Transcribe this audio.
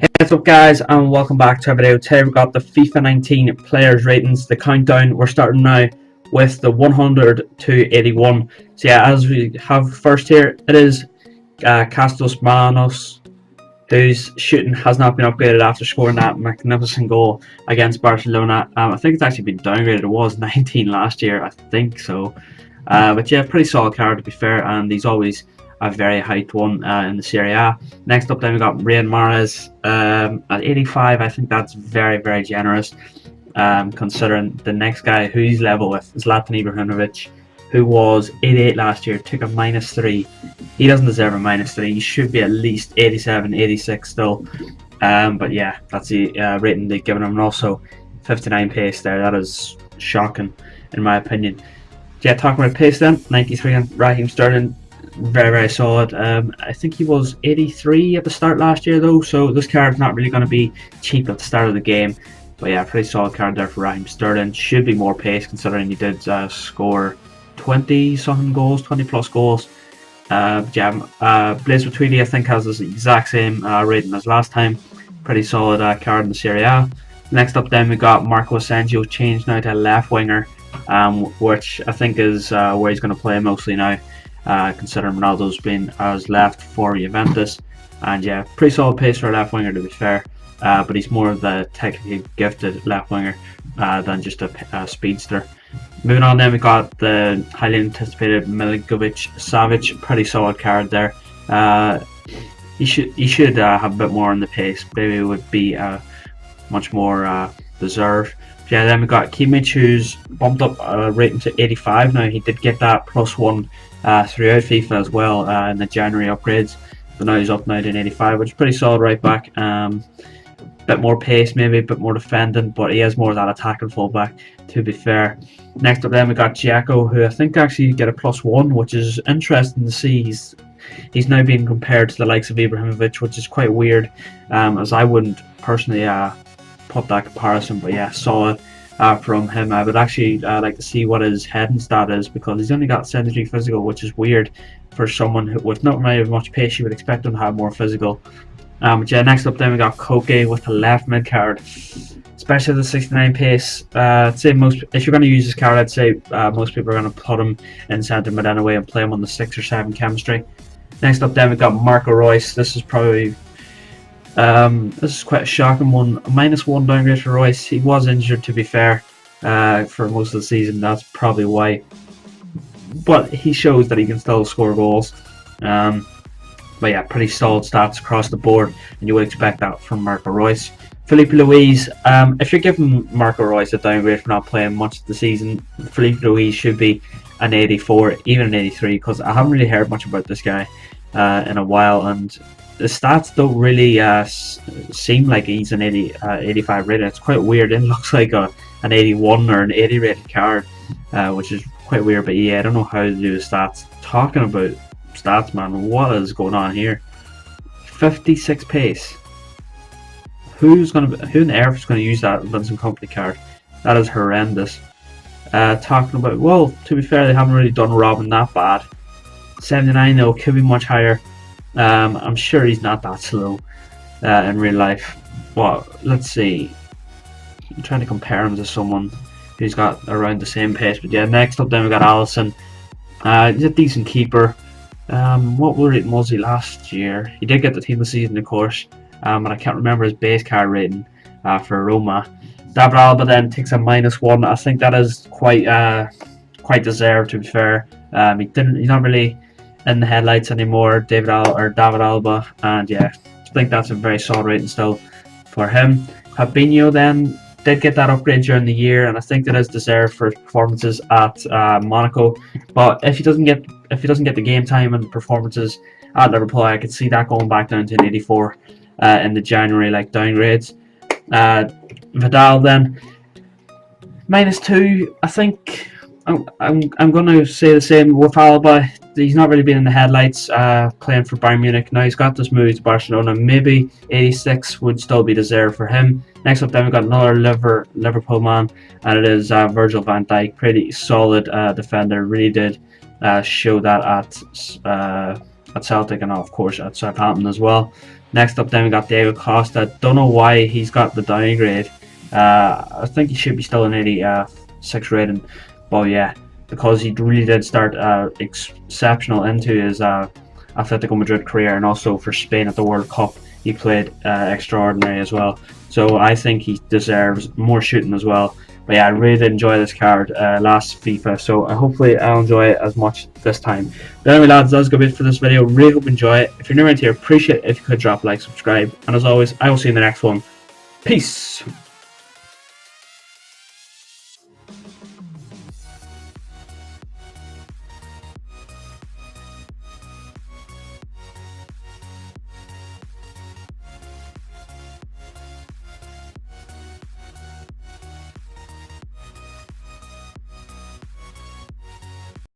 Hey, what's up guys, and welcome back to a video. Today we've got the FIFA 19 players ratings, the countdown. We're starting now with the 100 to 81. So yeah, as we have first here, it is Castos Manos, whose shooting has not been upgraded after scoring that magnificent goal against Barcelona. I think it's actually been downgraded. It was 19 last year, I think so. But yeah, pretty solid card to be fair, and he's always a very hyped one in the Serie A. Next up, then we got Riyad Mahrez at 85. I think that's very, very generous, considering the next guy who he's level with is Zlatan Ibrahimovic, who was 88 last year, took a -3. He doesn't deserve a -3. He should be at least 87, 86 still. But yeah, that's the rating they've given him, and also 59 pace there. That is shocking, in my opinion. Yeah, talking about pace then, 93 on Raheem Sterling, very, very solid. I think he was 83 at the start last year though, so this card's not really going to be cheap at the start of the game. But yeah, pretty solid card there for Raheem Sterling. Should be more pace considering he did score 20 something goals, 20 plus goals. Blaise Matuidi I think has the exact same rating as last time. Pretty solid card in the Serie A. Next up then we got Marco Asensio, changed now to left winger, which I think is where he's going to play mostly now, considering Ronaldo's been as left for Juventus. And yeah, pretty solid pace for a left winger to be fair, but he's more of the technically gifted left winger than just a speedster. Moving on then, we got the highly anticipated Milinkovic-Savic, pretty solid card there. He should have a bit more on the pace. Maybe it would be much more deserved. Yeah, then we got Kimmich, who's bumped up rating to 85 now. He did get that +1 throughout FIFA as well in the January upgrades, but now he's up now to an 85, which is pretty solid right back. Bit more pace, maybe a bit more defending, but he has more of that attacking fullback, to be fair. Next up then we got Giaco, who I think actually get a +1, which is interesting to see. He's now being compared to the likes of Ibrahimovic, which is quite weird, as I wouldn't personally put that comparison, but yeah, solid from him. I would actually like to see what his heading stat is, because he's only got 73 physical, which is weird for someone who, with not very much pace. You would expect him to have more physical. But yeah, next up then we got Koke with the left mid card, especially the 69 pace. I'd say if you're going to use this card, I'd say most people are going to put him in centre mid anyway and play him on the 6 or 7 chemistry. Next up then we got Marco Reus. This is probably this is quite a shocking one. A -1 downgrade for Reus. He was injured, to be fair, for most of the season. That's probably why. But he shows that he can still score goals. But yeah, pretty solid stats across the board, and you would expect that from Marco Reus. Filipe Luis, if you're giving Marco Reus a downgrade for not playing much of the season, Filipe Luis should be an 84, even an 83, because I haven't really heard much about this guy in a while, and the stats don't really seem like he's an 85 rated. It's quite weird. It looks like an 81 or an 80 rated card, which is quite weird. But yeah, I don't know how to do the stats. Talking about stats, man, what is going on here? 56 pace. Who on the earth is going to use that Vincent Company card? That is horrendous. Talking about, well, to be fair, they haven't really done Robin that bad. 79 though, could be much higher. I'm sure he's not that slow in real life. Well, let's see. I'm trying to compare him to someone who's got around the same pace. But yeah, next up then we got Allison. He's a decent keeper. What rating was he last year? He did get the team of the season, of course, and I can't remember his base card rating for Roma. David Alba then takes a -1. I think that is quite deserved, to be fair. He's not really in the headlights anymore, David Alba, and yeah, I think that's a very solid rating still for him. Fabinho then did get that upgrade during the year, and I think that is deserved for his performances at Monaco. But if he doesn't get the game time and performances at Liverpool, I could see that going back down to an 84 in the January downgrades. Vidal then -2. I think I'm going to say the same with Alba. He's not really been in the headlights playing for Bayern Munich. Now he's got this move to Barcelona. Maybe 86 would still be deserved for him. Next up then we've got another Liverpool man, and it is Virgil van Dijk. Pretty solid defender. Really did show that at Celtic, and of course at Southampton as well. Next up then we got David Costa. Don't know why he's got the downgrade. I think he should be still an 86 rating, but yeah, because he really did start exceptional into his Atletico Madrid career, and also for Spain at the World Cup he played extraordinary as well. So I think he deserves more shooting as well. But yeah, I really did enjoy this card last FIFA, so hopefully I'll enjoy it as much this time. But anyway lads, that's going to be it for this video. Really hope you enjoy it. If you're new around here, appreciate it if you could drop a like, subscribe, and as always, I will see you in the next one. Peace!